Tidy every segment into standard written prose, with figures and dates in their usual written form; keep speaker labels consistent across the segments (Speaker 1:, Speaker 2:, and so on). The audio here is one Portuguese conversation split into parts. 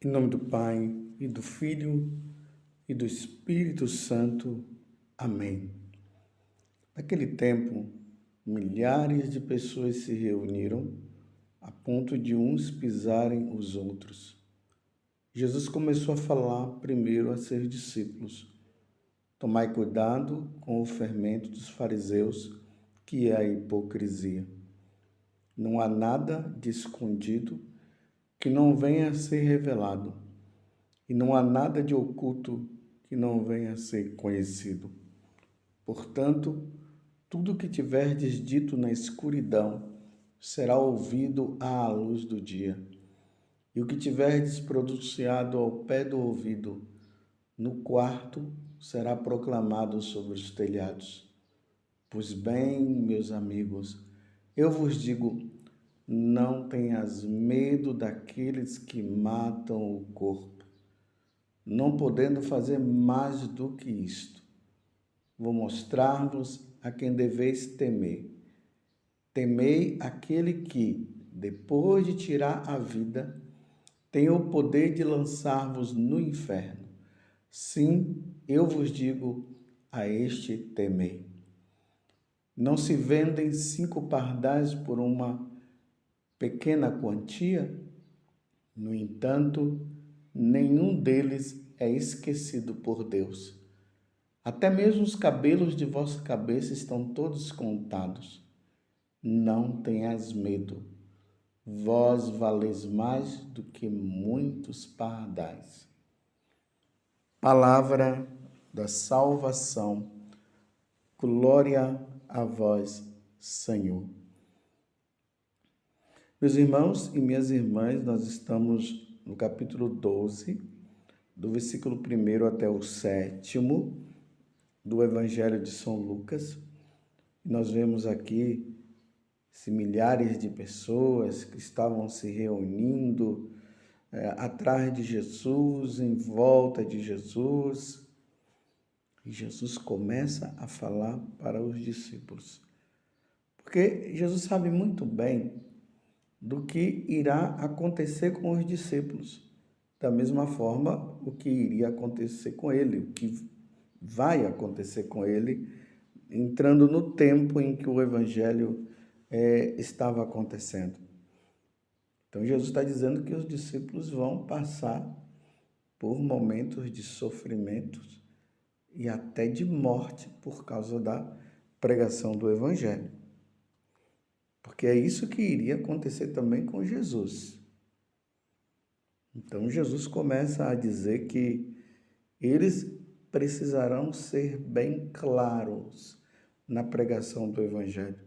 Speaker 1: Em nome do Pai, e do Filho, e do Espírito Santo. Amém. Naquele tempo, milhares de pessoas se reuniram a ponto de uns pisarem os outros. Jesus começou a falar primeiro a seus discípulos: tomai cuidado com o fermento dos fariseus, que é a hipocrisia. Não há nada de escondido que não venha a ser revelado, e não há nada de oculto que não venha a ser conhecido. Portanto, tudo que tiverdes dito na escuridão será ouvido à luz do dia, e o que tiverdes pronunciado ao pé do ouvido, no quarto, será proclamado sobre os telhados. Pois bem, meus amigos, eu vos digo, não tenhas medo daqueles que matam o corpo, não podendo fazer mais do que isto. Vou mostrar-vos a quem deveis temer. Temei aquele que, depois de tirar a vida, tem o poder de lançar-vos no inferno. Sim, eu vos digo, a este temei. Não se vendem 5 pardais por uma pequena quantia? No entanto, nenhum deles é esquecido por Deus. Até mesmo os cabelos de vossa cabeça estão todos contados. Não tenhas medo. Vós valeis mais do que muitos pardais. Palavra da salvação. Glória a vós, Senhor. Meus irmãos e minhas irmãs, nós estamos no capítulo 12, do versículo 1 até o 7º do Evangelho de São Lucas. Nós vemos aqui milhares de pessoas que estavam se reunindo atrás de Jesus, em volta de Jesus. E Jesus começa a falar para os discípulos. Porque Jesus sabe muito bem do que irá acontecer com os discípulos. Da mesma forma, o que iria acontecer com ele, o que vai acontecer com ele, entrando no tempo em que o Evangelho estava acontecendo. Então, Jesus está dizendo que os discípulos vão passar por momentos de sofrimentos e até de morte por causa da pregação do Evangelho. Porque é isso que iria acontecer também com Jesus. Então, Jesus começa a dizer que eles precisarão ser bem claros na pregação do Evangelho.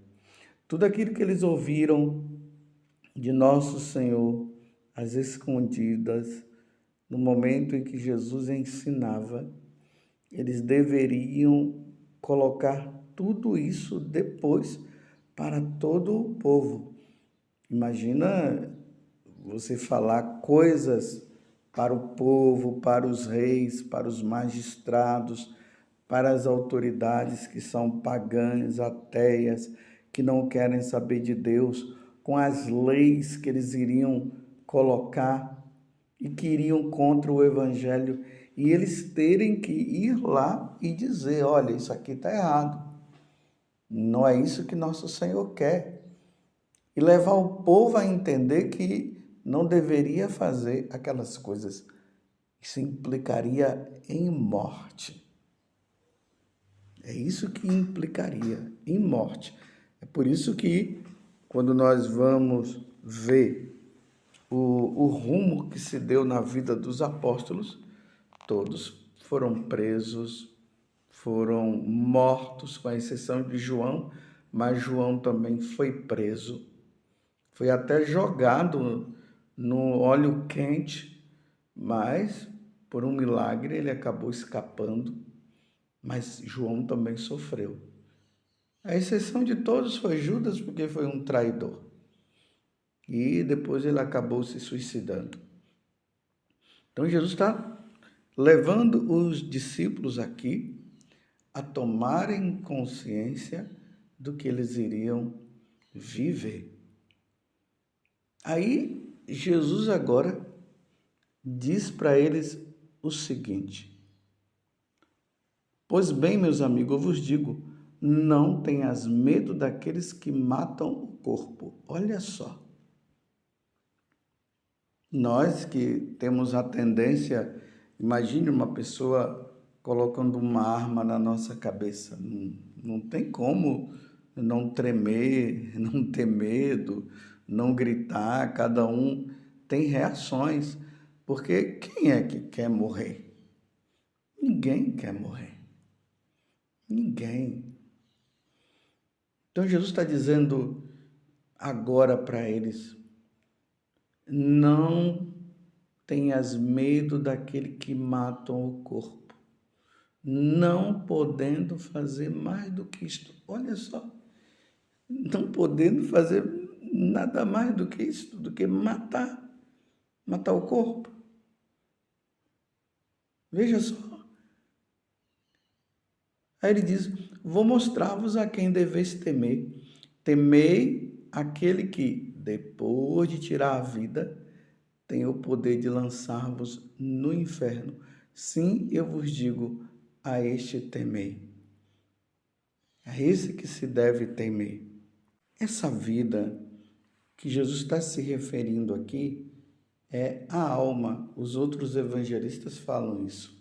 Speaker 1: Tudo aquilo que eles ouviram de nosso Senhor, às escondidas, no momento em que Jesus ensinava, eles deveriam colocar tudo isso depois para todo o povo. Imagina você falar coisas para o povo, para os reis, para os magistrados, para as autoridades que são pagãs, ateias, que não querem saber de Deus, com as leis que eles iriam colocar e que iriam contra o Evangelho, e eles terem que ir lá e dizer: olha, isso aqui está errado, não é isso que nosso Senhor quer. E levar o povo a entender que não deveria fazer aquelas coisas. Isso implicaria em morte. É isso que implicaria em morte. É por isso que, quando nós vamos ver o rumo que se deu na vida dos apóstolos, todos foram presos, foram mortos, com a exceção de João, mas João também foi preso. Foi até jogado no óleo quente, mas, por um milagre, ele acabou escapando. Mas João também sofreu. A exceção de todos foi Judas, porque foi um traidor. E depois ele acabou se suicidando. Então Jesus está levando os discípulos aqui a tomarem consciência do que eles iriam viver. Aí Jesus agora diz para eles o seguinte: pois bem, meus amigos, eu vos digo, não tenhas medo daqueles que matam o corpo. Olha só. Nós que temos a tendência, imagine uma pessoa colocando uma arma na nossa cabeça. Não tem como não tremer, não ter medo, não gritar. Cada um tem reações. Porque quem é que quer morrer? Ninguém quer morrer. Ninguém. Então Jesus está dizendo agora para eles: não tenhas medo daquele que matam o corpo, não podendo fazer mais do que isto. Olha só, não podendo fazer nada mais do que isso, do que matar o corpo. Veja só. Aí ele diz: vou mostrar-vos a quem deveis temer. Temei aquele que, depois de tirar a vida, tem o poder de lançar-vos no inferno. Sim, eu vos digo, a este temei. É esse que se deve temer. Essa vida que Jesus está se referindo aqui é a alma. Os outros evangelistas falam isso.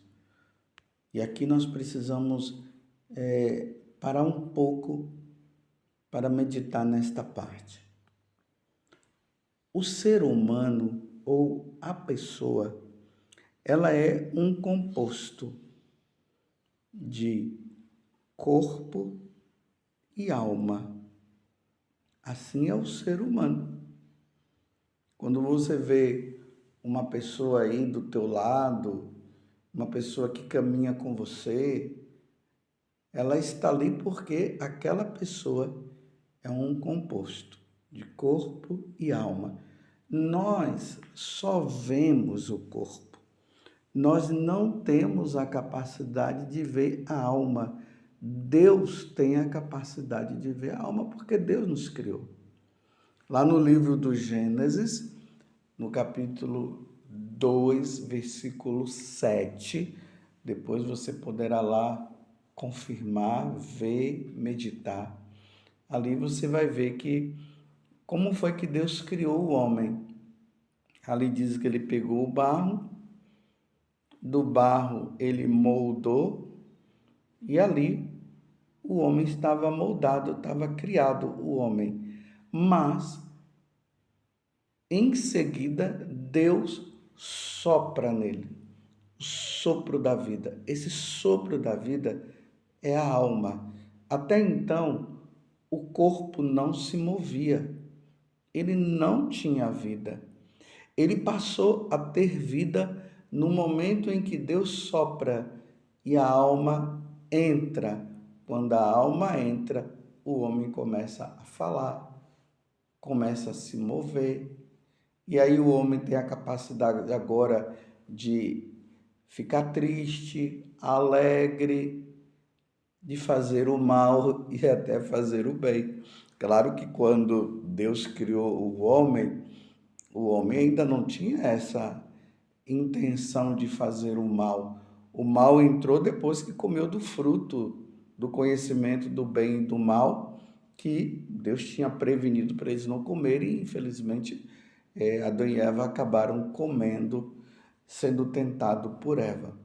Speaker 1: E aqui nós precisamos parar um pouco para meditar nesta parte. O ser humano ou a pessoa, ela é um composto de corpo e alma. Assim é o ser humano. Quando você vê uma pessoa aí do teu lado, uma pessoa que caminha com você, ela está ali porque aquela pessoa é um composto de corpo e alma. Nós só vemos o corpo. Nós não temos a capacidade de ver a alma. Deus tem a capacidade de ver a alma porque Deus nos criou. Lá no livro do Gênesis, no capítulo 2, versículo 7, depois você poderá lá confirmar, ver, meditar. Ali você vai ver que como foi que Deus criou o homem. Ali diz que ele pegou o barro, do barro ele moldou e ali o homem estava moldado, estava criado o homem. Mas em seguida Deus sopra nele, o sopro da vida. Esse sopro da vida é a alma. Até então, o corpo não se movia, ele não tinha vida. Ele passou a ter vida no momento em que Deus sopra e a alma entra. Quando a alma entra, o homem começa a falar, começa a se mover. E aí o homem tem a capacidade agora de ficar triste, alegre, de fazer o mal e até fazer o bem. Claro que quando Deus criou o homem ainda não tinha essa intenção de fazer o mal. O mal entrou depois que comeu do fruto do conhecimento do bem e do mal, que Deus tinha prevenido para eles não comerem, e infelizmente Adão e Eva acabaram comendo, sendo tentado por Eva.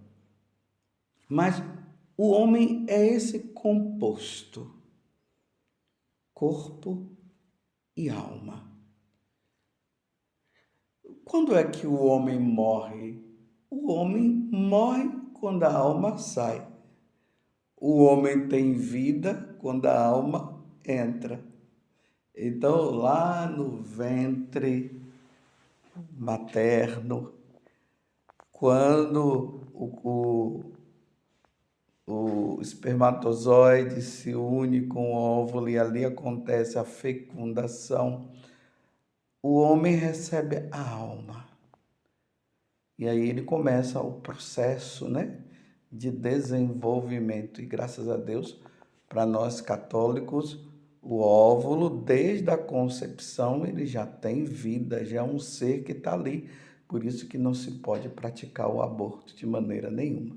Speaker 1: Mas o homem é esse composto, corpo e alma. Quando é que o homem morre? O homem morre quando a alma sai. O homem tem vida quando a alma entra. Então, lá no ventre materno, quando o espermatozoide se une com o óvulo e ali acontece a fecundação, o homem recebe a alma. E aí ele começa o processo, de desenvolvimento. E graças a Deus, para nós católicos, o óvulo, desde a concepção, ele já tem vida, já é um ser que está ali. Por isso que não se pode praticar o aborto de maneira nenhuma.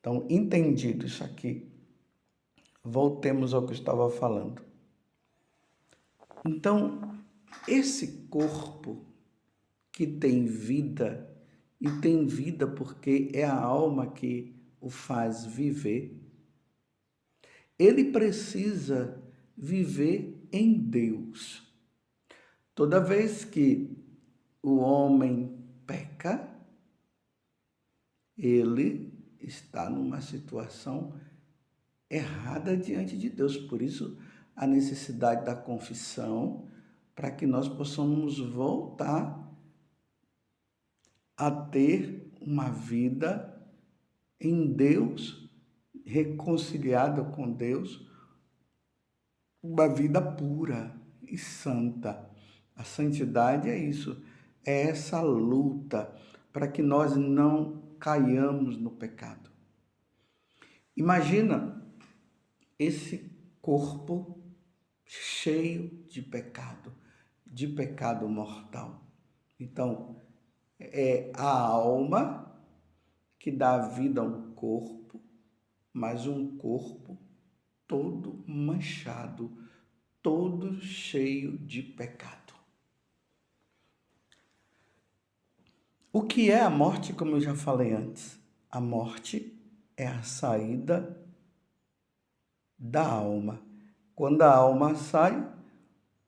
Speaker 1: Então, entendido isso aqui, voltemos ao que eu estava falando. Então, esse corpo que tem vida, e tem vida porque é a alma que o faz viver, ele precisa viver em Deus. Toda vez que o homem peca, ele está numa situação errada diante de Deus. Por isso, a necessidade da confissão, para que nós possamos voltar a ter uma vida em Deus, reconciliada com Deus, uma vida pura e santa. A santidade é isso, é essa luta para que nós não caiamos no pecado. Imagina esse corpo cheio de pecado mortal. Então, é a alma que dá vida a um corpo, mas um corpo todo manchado, todo cheio de pecado. O que é a morte, como eu já falei antes? A morte é a saída da alma. Quando a alma sai,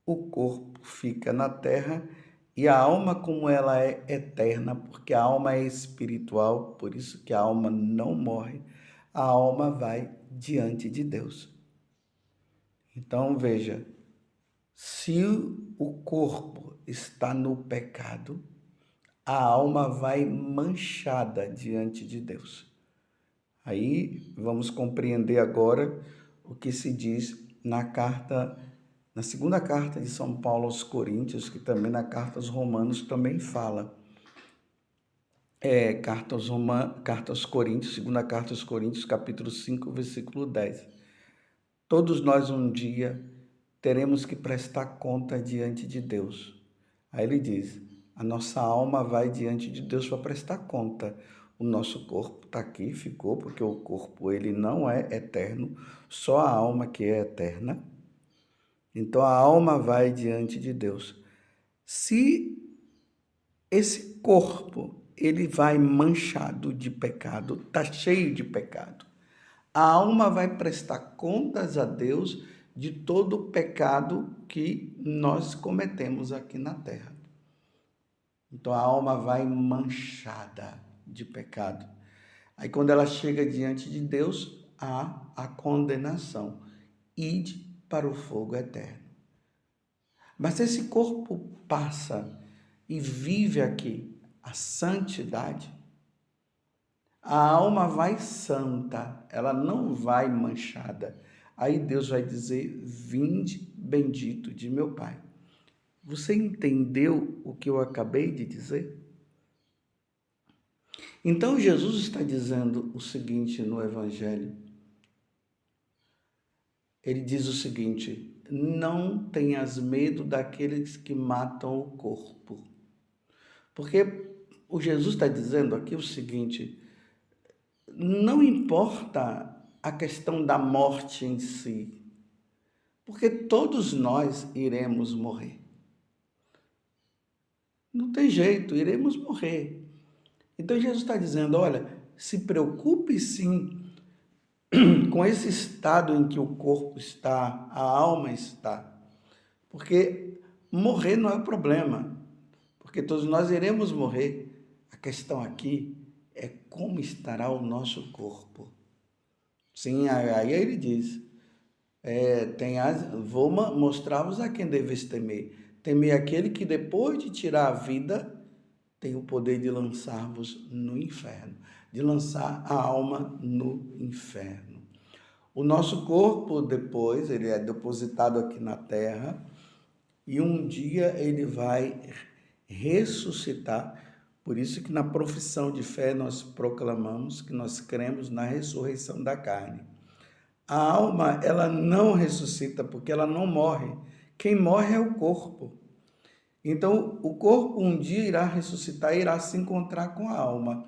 Speaker 1: o corpo fica na terra e a alma, como ela é eterna, porque a alma é espiritual, por isso que a alma não morre, a alma vai diante de Deus. Então, veja, se o corpo está no pecado, a alma vai manchada diante de Deus. Aí vamos compreender agora o que se diz na segunda carta de São Paulo aos Coríntios, que também na carta aos Romanos também fala. Carta aos Coríntios, segunda carta aos Coríntios, capítulo 5, versículo 10. Todos nós um dia teremos que prestar conta diante de Deus. Aí ele diz, a nossa alma vai diante de Deus para prestar conta. O nosso corpo está aqui, ficou, porque o corpo ele não é eterno, só a alma que é eterna. Então a alma vai diante de Deus. Se esse corpo ele vai manchado de pecado, está cheio de pecado, a alma vai prestar contas a Deus de todo o pecado que nós cometemos aqui na terra. Então a alma vai manchada de pecado. Aí quando ela chega diante de Deus, há a condenação. Ide para o fogo eterno. Mas se esse corpo passa e vive aqui a santidade, a alma vai santa, ela não vai manchada. Aí Deus vai dizer, vinde bendito de meu Pai. Você entendeu o que eu acabei de dizer? Então Jesus está dizendo o seguinte no Evangelho. Ele diz o seguinte, não tenhas medo daqueles que matam o corpo. Porque o Jesus está dizendo aqui o seguinte, não importa a questão da morte em si, porque todos nós iremos morrer. Não tem jeito, iremos morrer. Então Jesus está dizendo, olha, se preocupe sim com esse estado em que o corpo está, a alma está, porque morrer não é o problema, porque todos nós iremos morrer. A questão aqui é como estará o nosso corpo. Sim, aí ele diz, vou mostrar-vos a quem deveis temer. Temer aquele que depois de tirar a vida, tem o poder de lançar-vos no inferno, de lançar a alma no inferno. O nosso corpo depois, ele é depositado aqui na terra e um dia ele vai ressuscitar. Por isso que na profissão de fé nós proclamamos que nós cremos na ressurreição da carne. A alma, ela não ressuscita porque ela não morre. Quem morre é o corpo. Então, o corpo um dia irá ressuscitar, irá se encontrar com a alma.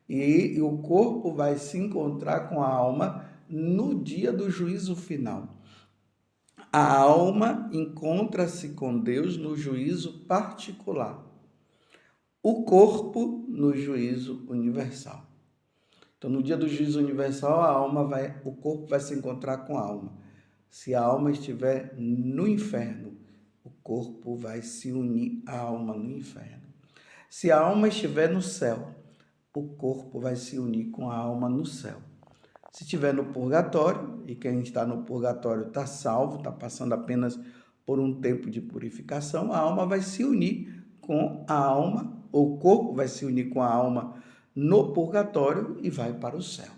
Speaker 1: E o corpo vai se encontrar com a alma no dia do juízo final. A alma encontra-se com Deus no juízo particular, o corpo no juízo universal. Então, no dia do juízo universal, o corpo vai se encontrar com a alma. Se a alma estiver no inferno, o corpo vai se unir à alma no inferno. Se a alma estiver no céu, o corpo vai se unir com a alma no céu. Se estiver no purgatório, e quem está no purgatório está salvo, está passando apenas por um tempo de purificação, a alma vai se unir com a alma, ou o corpo vai se unir com a alma no purgatório e vai para o céu.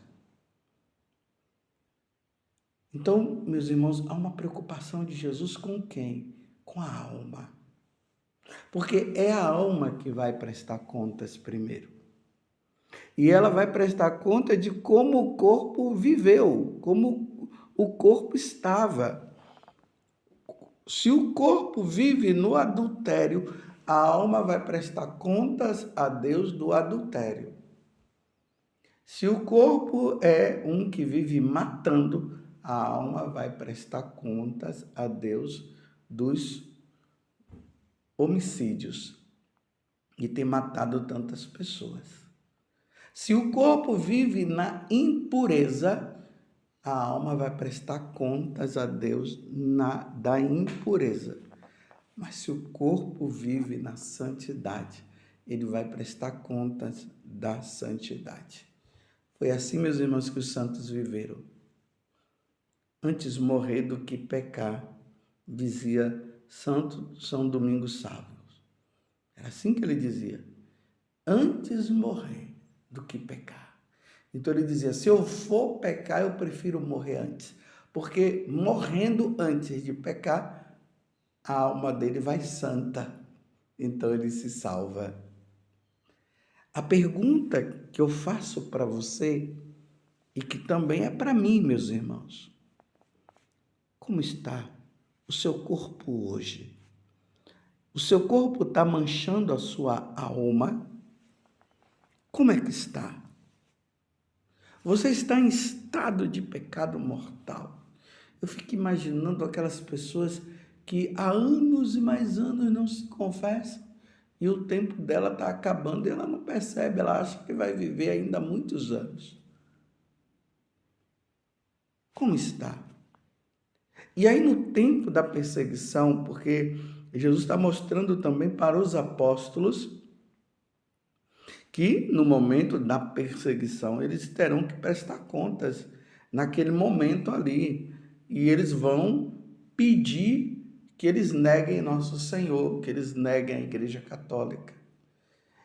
Speaker 1: Então, meus irmãos, há uma preocupação de Jesus com quem? Com a alma. Porque é a alma que vai prestar contas primeiro. E ela vai prestar conta de como o corpo viveu, como o corpo estava. Se o corpo vive no adultério, a alma vai prestar contas a Deus do adultério. Se o corpo é um que vive matando, a alma vai prestar contas a Deus dos homicídios e ter matado tantas pessoas. Se o corpo vive na impureza, a alma vai prestar contas a Deus da impureza. Mas se o corpo vive na santidade, ele vai prestar contas da santidade. Foi assim, meus irmãos, que os santos viveram. Antes morrer do que pecar, dizia Santo São Domingos Sábios. Era assim que ele dizia. Antes morrer do que pecar. Então ele dizia, se eu for pecar, eu prefiro morrer antes. Porque morrendo antes de pecar, a alma dele vai santa. Então ele se salva. A pergunta que eu faço para você, e que também é para mim, meus irmãos. Como está o seu corpo hoje? O seu corpo está manchando a sua alma? Como é que está? Você está em estado de pecado mortal. Eu fico imaginando aquelas pessoas que há anos e mais anos não se confessam e o tempo dela está acabando e ela não percebe, ela acha que vai viver ainda muitos anos. Como está? E aí no tempo da perseguição, porque Jesus está mostrando também para os apóstolos que no momento da perseguição eles terão que prestar contas naquele momento ali. E eles vão pedir que eles neguem nosso Senhor, que eles neguem a Igreja Católica.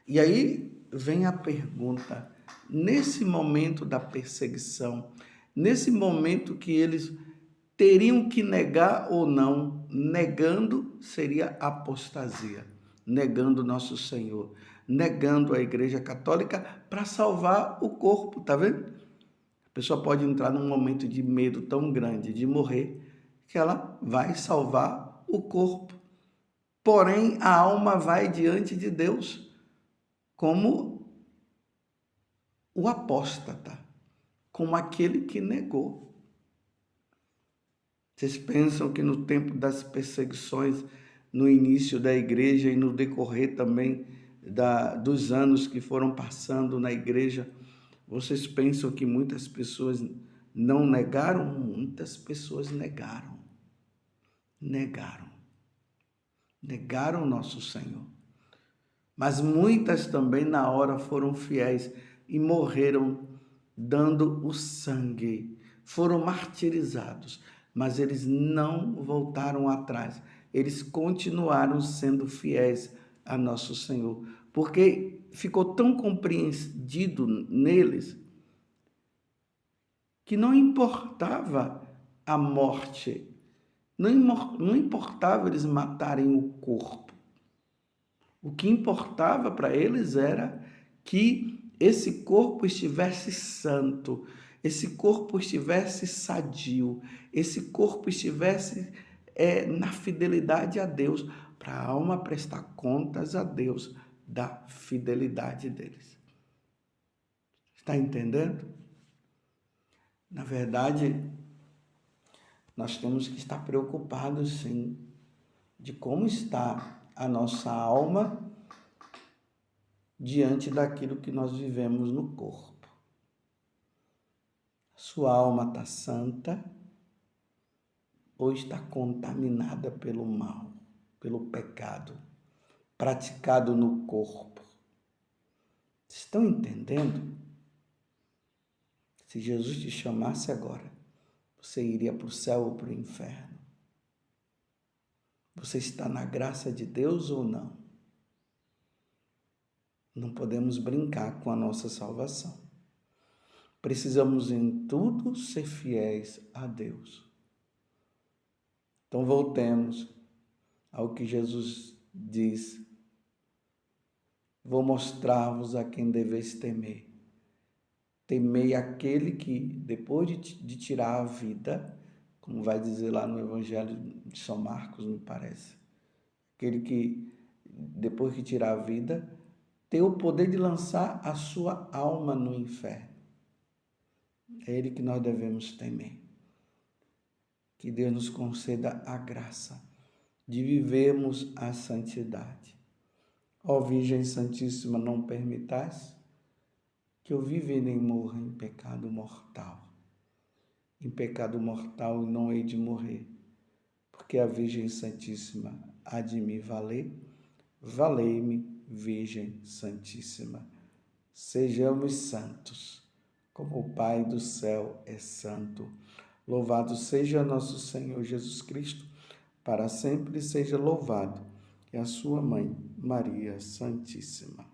Speaker 1: E aí vem a pergunta, nesse momento da perseguição, nesse momento que eles teriam que negar ou não, negando seria apostasia, negando nosso Senhor, negando a Igreja Católica para salvar o corpo, tá vendo? A pessoa pode entrar num momento de medo tão grande de morrer que ela vai salvar o corpo. Porém, a alma vai diante de Deus como o apóstata, como aquele que negou. Vocês pensam que no tempo das perseguições, no início da igreja e no decorrer também dos anos que foram passando na igreja, vocês pensam que muitas pessoas não negaram? Muitas pessoas negaram. Negaram nosso Senhor. Mas muitas também na hora foram fiéis e morreram dando o sangue. Foram martirizados, mas eles não voltaram atrás. Eles continuaram sendo fiéis a nosso Senhor, porque ficou tão compreendido neles que não importava a morte, não importava eles matarem o corpo. O que importava para eles era que esse corpo estivesse santo, esse corpo estivesse sadio, esse corpo estivesse na fidelidade a Deus, para a alma prestar contas a Deus da fidelidade deles. Está entendendo? Na verdade, nós temos que estar preocupados, sim, de como está a nossa alma diante daquilo que nós vivemos no corpo. Sua alma está santa ou está contaminada pelo mal, pelo pecado praticado no corpo? Estão entendendo? Se Jesus te chamasse agora, você iria para o céu ou para o inferno? Você está na graça de Deus ou não? Não podemos brincar com a nossa salvação. Precisamos em tudo ser fiéis a Deus. Então voltemos ao que Jesus diz: vou mostrar-vos a quem deveis temer. Temei aquele que, depois de tirar a vida, como vai dizer lá no Evangelho de São Marcos, me parece, aquele que, depois que tirar a vida, tem o poder de lançar a sua alma no inferno. É ele que nós devemos temer. Que Deus nos conceda a graça de vivermos a santidade. Ó Virgem Santíssima, não permitais que eu viva e nem morra em pecado mortal. Em pecado mortal não hei de morrer, porque a Virgem Santíssima há de me valer. Valei-me, Virgem Santíssima. Sejamos santos, como o Pai do céu é santo. Louvado seja nosso Senhor Jesus Cristo, para sempre seja louvado, e a sua mãe, Maria Santíssima.